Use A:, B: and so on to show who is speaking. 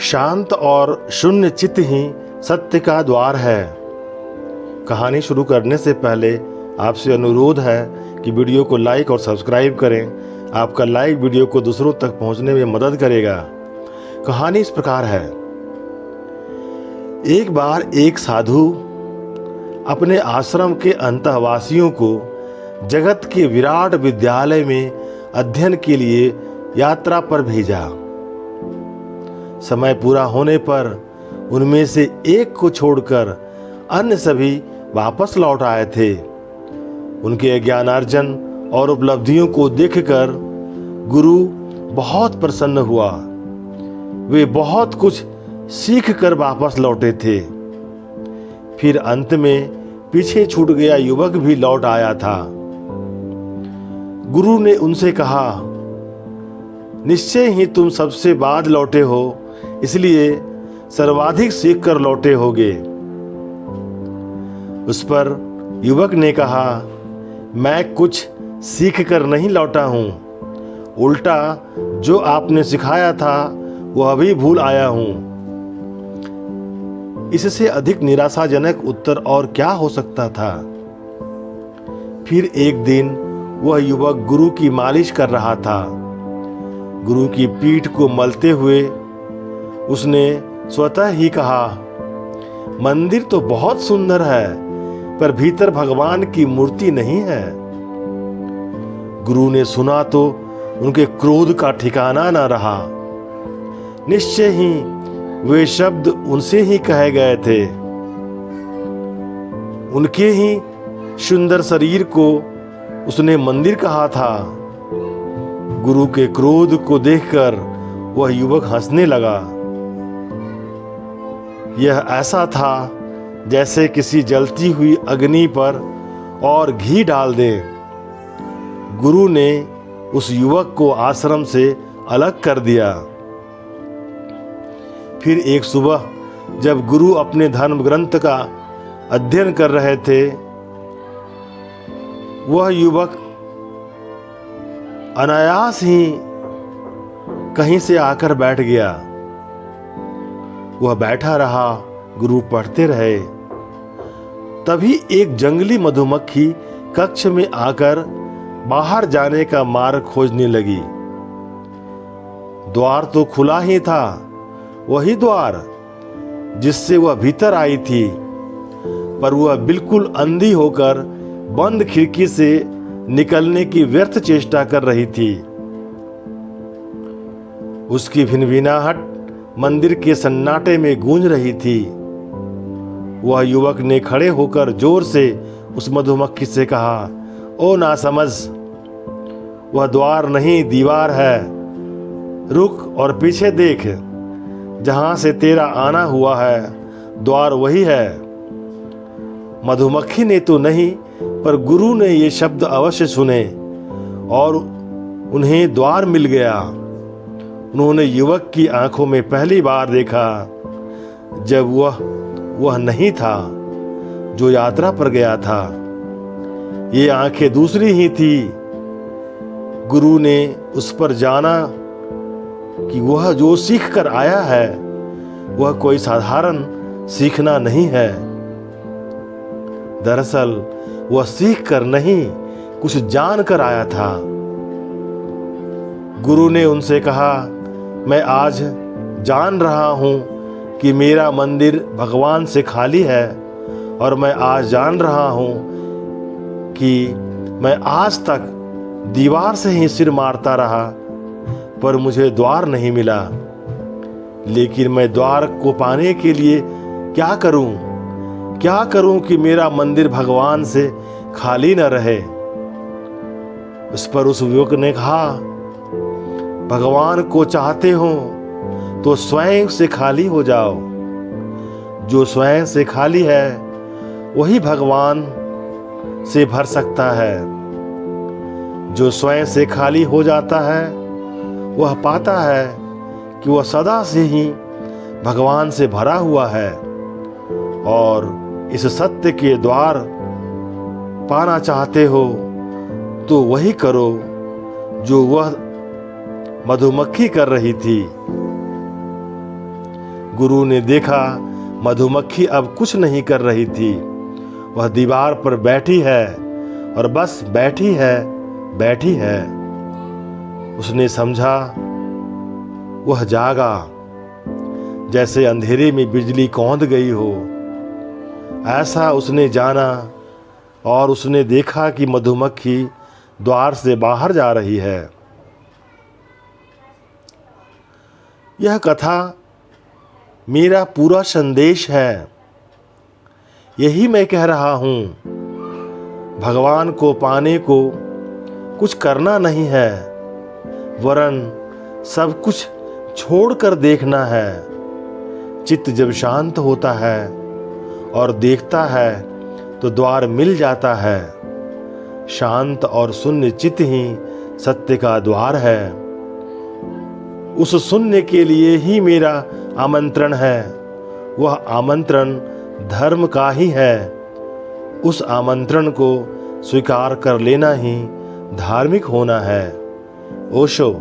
A: शांत और शून्य चित्त ही सत्य का द्वार है। कहानी शुरू करने से पहले आपसे अनुरोध है कि वीडियो को लाइक और सब्सक्राइब करें। आपका लाइक वीडियो को दूसरों तक पहुंचने में मदद करेगा। कहानी इस प्रकार है। एक बार एक साधु अपने आश्रम के अंतःवासियों को जगत के विराट विद्यालय में अध्ययन के लिए यात्रा पर भेजा। समय पूरा होने पर उनमें से एक को छोड़कर अन्य सभी वापस लौट आए थे। उनके ज्ञानार्जन और उपलब्धियों को देखकर गुरु बहुत प्रसन्न हुआ। वे बहुत कुछ सीख कर वापस लौटे थे। फिर अंत में पीछे छूट गया युवक भी लौट आया था। गुरु ने उनसे कहा, निश्चय ही तुम सबसे बाद लौटे हो, इसलिए सर्वाधिक सीख कर लौटे होगे। उस पर युवक ने कहा, मैं कुछ सीख कर नहीं लौटा हूं, उल्टा जो आपने सिखाया था वह भी भूल आया हूं। इससे अधिक निराशाजनक उत्तर और क्या हो सकता था। फिर एक दिन वह युवक गुरु की मालिश कर रहा था। गुरु की पीठ को मलते हुए उसने स्वतः ही कहा, मंदिर तो बहुत सुंदर है, पर भीतर भगवान की मूर्ति नहीं है। गुरु ने सुना तो उनके क्रोध का ठिकाना न रहा। निश्चय ही वे शब्द उनसे ही कहे गए थे। उनके ही सुंदर शरीर को उसने मंदिर कहा था। गुरु के क्रोध को देखकर वह युवक हंसने लगा। यह ऐसा था जैसे किसी जलती हुई अग्नि पर और घी डाल दे। गुरु ने उस युवक को आश्रम से अलग कर दिया। फिर एक सुबह जब गुरु अपने धर्म ग्रंथ का अध्ययन कर रहे थे, वह युवक अनायास ही कहीं से आकर बैठ गया। वह बैठा रहा, गुरु पढ़ते रहे। तभी एक जंगली मधुमक्खी कक्ष में आकर बाहर जाने का मार्ग खोजने लगी। द्वार तो खुला ही था, वही द्वार जिससे वह भीतर आई थी, पर वह बिल्कुल अंधी होकर बंद खिड़की से निकलने की व्यर्थ चेष्टा कर रही थी। उसकी भिनभिनाहट मंदिर के सन्नाटे में गूंज रही थी। वह युवक ने खड़े होकर जोर से उस मधुमक्खी से कहा, ओ नासमझ, वह द्वार नहीं दीवार है। रुक और पीछे देख, जहां से तेरा आना हुआ है द्वार वही है। मधुमक्खी ने तो नहीं, पर गुरु ने ये शब्द अवश्य सुने और उन्हें द्वार मिल गया। उन्होंने युवक की आंखों में पहली बार देखा जब वह नहीं था जो यात्रा पर गया था। ये आंखें दूसरी ही थी। गुरु ने उस पर जाना कि वह जो सीख कर आया है वह कोई साधारण सीखना नहीं है। दरअसल वह सीख कर नहीं, कुछ जान कर आया था। गुरु ने उनसे कहा, मैं आज जान रहा हूं कि मेरा मंदिर भगवान से खाली है, और मैं आज जान रहा हूं कि मैं आज तक दीवार से ही सिर मारता रहा, पर मुझे द्वार नहीं मिला। लेकिन मैं द्वार को पाने के लिए क्या करूं कि मेरा मंदिर भगवान से खाली न रहे। उस पर उस युवक ने कहा, भगवान को चाहते हो तो स्वयं से खाली हो जाओ। जो स्वयं से खाली है वही भगवान से भर सकता है। जो स्वयं से खाली हो जाता है वह पाता है कि वह सदा से ही भगवान से भरा हुआ है। और इस सत्य के द्वार पाना चाहते हो तो वही करो जो वह मधुमक्खी कर रही थी। गुरु ने देखा मधुमक्खी अब कुछ नहीं कर रही थी। वह दीवार पर बैठी है और बस बैठी है। उसने समझा, वह जागा जैसे अंधेरे में बिजली कौंध गई हो। ऐसा उसने जाना और उसने देखा कि मधुमक्खी द्वार से बाहर जा रही है। यह कथा मेरा पूरा संदेश है। यही मैं कह रहा हूँ, भगवान को पाने को कुछ करना नहीं है, वरन सब कुछ छोड़कर देखना है। चित्त जब शांत होता है और देखता है तो द्वार मिल जाता है। शांत और शून्य चित्त ही सत्य का द्वार है। उस शून्य के लिए ही मेरा आमंत्रण है। वह आमंत्रण धर्म का ही है। उस आमंत्रण को स्वीकार कर लेना ही धार्मिक होना है। ओशो।